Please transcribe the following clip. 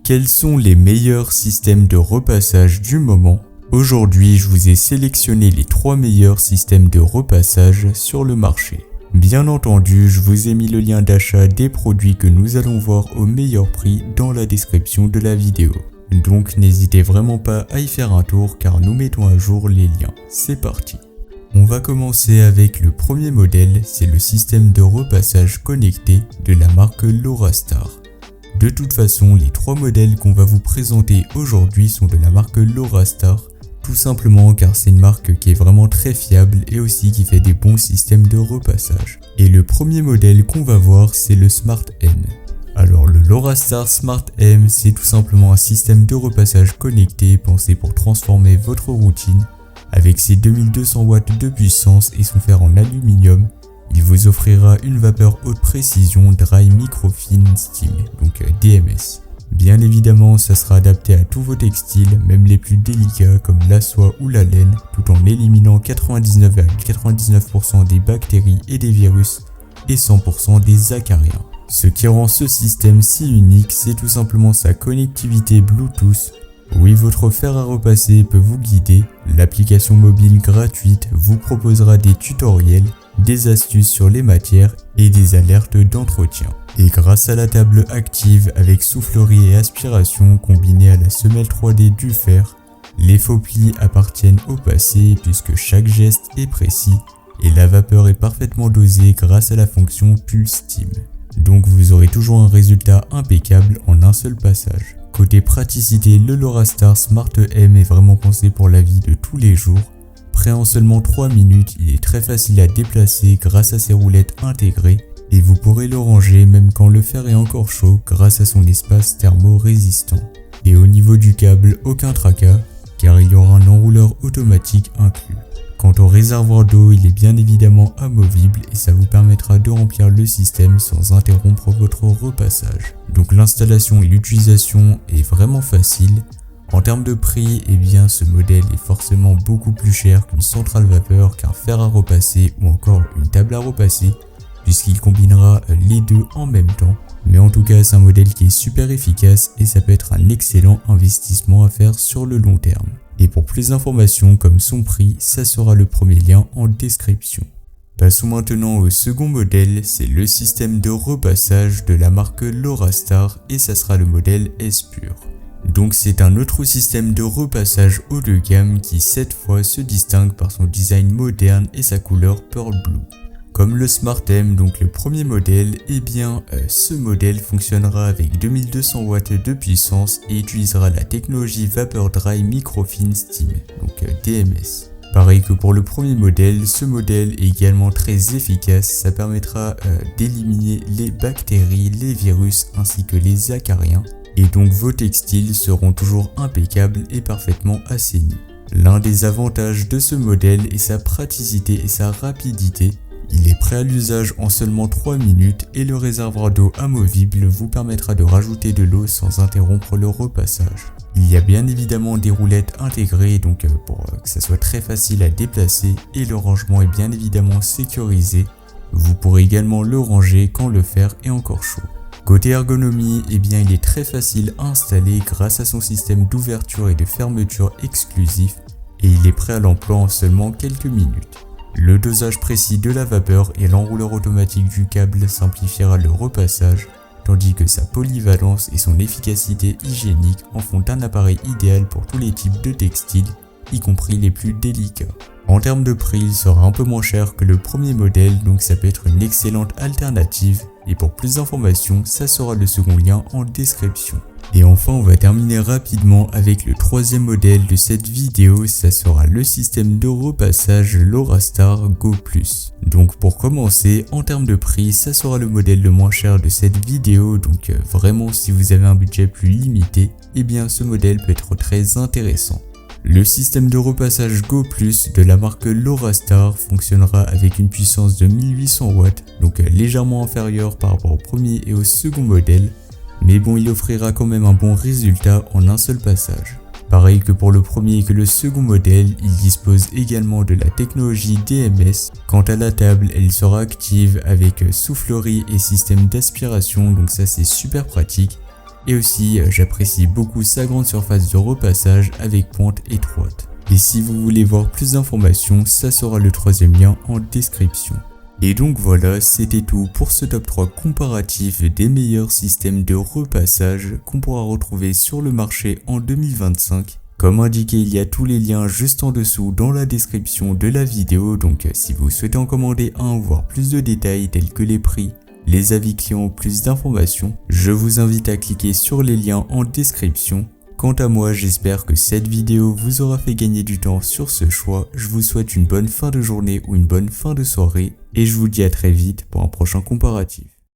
Quels sont les meilleurs systèmes de repassage du moment? Aujourd'hui, je vous ai sélectionné les 3 meilleurs systèmes de repassage sur le marché. Bien entendu, je vous ai mis le lien d'achat des produits que nous allons voir au meilleur prix dans la description de la vidéo. Donc n'hésitez vraiment pas à y faire un tour car nous mettons à jour les liens. C'est parti. On va commencer avec le premier modèle, c'est le système de repassage connecté de la marque LoRaStar. De toute façon, les 3 modèles qu'on va vous présenter aujourd'hui sont de la marque LoRaStar, tout simplement car c'est une marque qui est vraiment très fiable et aussi qui fait des bons systèmes de repassage. Et le premier modèle qu'on va voir, c'est le Smart M. Alors le LoRaStar Smart M, c'est tout simplement un système de repassage connecté pensé pour transformer votre routine. Avec ses 2200 watts de puissance et son fer en aluminium, il vous offrira une vapeur haute précision Dry Microfine Steam, donc DMS. Bien évidemment, ça sera adapté à tous vos textiles, même les plus délicats comme la soie ou la laine, tout en éliminant 99,99% des bactéries et des virus et 100% des acariens. Ce qui rend ce système si unique, c'est tout simplement sa connectivité Bluetooth. Oui, votre fer à repasser peut vous guider, l'application mobile gratuite vous proposera des tutoriels, des astuces sur les matières et des alertes d'entretien. Et grâce à la table active avec soufflerie et aspiration combinée à la semelle 3D du fer, les faux plis appartiennent au passé puisque chaque geste est précis et la vapeur est parfaitement dosée grâce à la fonction Pulse Steam. Donc vous aurez toujours un résultat impeccable en un seul passage. Côté praticité, le LoRaStar Smart M est vraiment pensé pour la vie de tous les jours. Prêt en seulement 3 minutes, il est très facile à déplacer grâce à ses roulettes intégrées et vous pourrez le ranger même quand le fer est encore chaud grâce à son espace thermo-résistant. Et au niveau du câble, aucun tracas car il y aura un enrouleur automatique inclus. Quant au réservoir d'eau, il est bien évidemment amovible et ça vous permettra de remplir le système sans interrompre votre repassage. Donc l'installation et l'utilisation est vraiment facile. En termes de prix, eh bien ce modèle est forcément beaucoup plus cher qu'une centrale vapeur, qu'un fer à repasser ou encore une table à repasser, puisqu'il combinera les deux en même temps. Mais en tout cas, c'est un modèle qui est super efficace et ça peut être un excellent investissement à faire sur le long terme. Et pour plus d'informations comme son prix, ça sera le premier lien en description. Passons maintenant au second modèle, c'est le système de repassage de la marque LoRaStar et ça sera le modèle S-Pure. Donc c'est un autre système de repassage haut de gamme qui cette fois se distingue par son design moderne et sa couleur Pearl Blue. Comme le Smart M, donc le premier modèle, eh bien ce modèle fonctionnera avec 2200 watts de puissance et utilisera la technologie Vapor Dry Microfine Steam, donc DMS. Pareil que pour le premier modèle, ce modèle est également très efficace, ça permettra d'éliminer les bactéries, les virus ainsi que les acariens. Et donc vos textiles seront toujours impeccables et parfaitement assainis. L'un des avantages de ce modèle est sa praticité et sa rapidité. Il est prêt à l'usage en seulement 3 minutes et le réservoir d'eau amovible vous permettra de rajouter de l'eau sans interrompre le repassage. Il y a bien évidemment des roulettes intégrées donc pour que ça soit très facile à déplacer et le rangement est bien évidemment sécurisé. Vous pourrez également le ranger quand le fer est encore chaud. Côté ergonomie, eh bien il est très facile à installer grâce à son système d'ouverture et de fermeture exclusif et il est prêt à l'emploi en seulement quelques minutes. Le dosage précis de la vapeur et l'enrouleur automatique du câble simplifiera le repassage, tandis que sa polyvalence et son efficacité hygiénique en font un appareil idéal pour tous les types de textiles, y compris les plus délicats. En termes de prix, il sera un peu moins cher que le premier modèle, donc ça peut être une excellente alternative. Et pour plus d'informations, ça sera le second lien en description. Et enfin, on va terminer rapidement avec le troisième modèle de cette vidéo, ça sera le système de repassage LoRaStar Go+. Donc pour commencer, en termes de prix, ça sera le modèle le moins cher de cette vidéo, donc vraiment si vous avez un budget plus limité, eh bien ce modèle peut être très intéressant. Le système de repassage Go+ de la marque LoRaStar fonctionnera avec une puissance de 1800 watts, donc légèrement inférieure par rapport au premier et au second modèle, mais bon, il offrira quand même un bon résultat en un seul passage. Pareil que pour le premier et que le second modèle, il dispose également de la technologie DMS. Quant à la table, elle sera active avec soufflerie et système d'aspiration, donc ça c'est super pratique. Et aussi, j'apprécie beaucoup sa grande surface de repassage avec pointe étroite. Et si vous voulez voir plus d'informations, ça sera le troisième lien en description. Et donc voilà, c'était tout pour ce top 3 comparatif des meilleurs systèmes de repassage qu'on pourra retrouver sur le marché en 2025. Comme indiqué, il y a tous les liens juste en dessous dans la description de la vidéo, donc si vous souhaitez en commander un ou voir plus de détails tels que les prix, les avis clients ou plus d'informations, je vous invite à cliquer sur les liens en description. Quant à moi, j'espère que cette vidéo vous aura fait gagner du temps sur ce choix. Je vous souhaite une bonne fin de journée ou une bonne fin de soirée et je vous dis à très vite pour un prochain comparatif.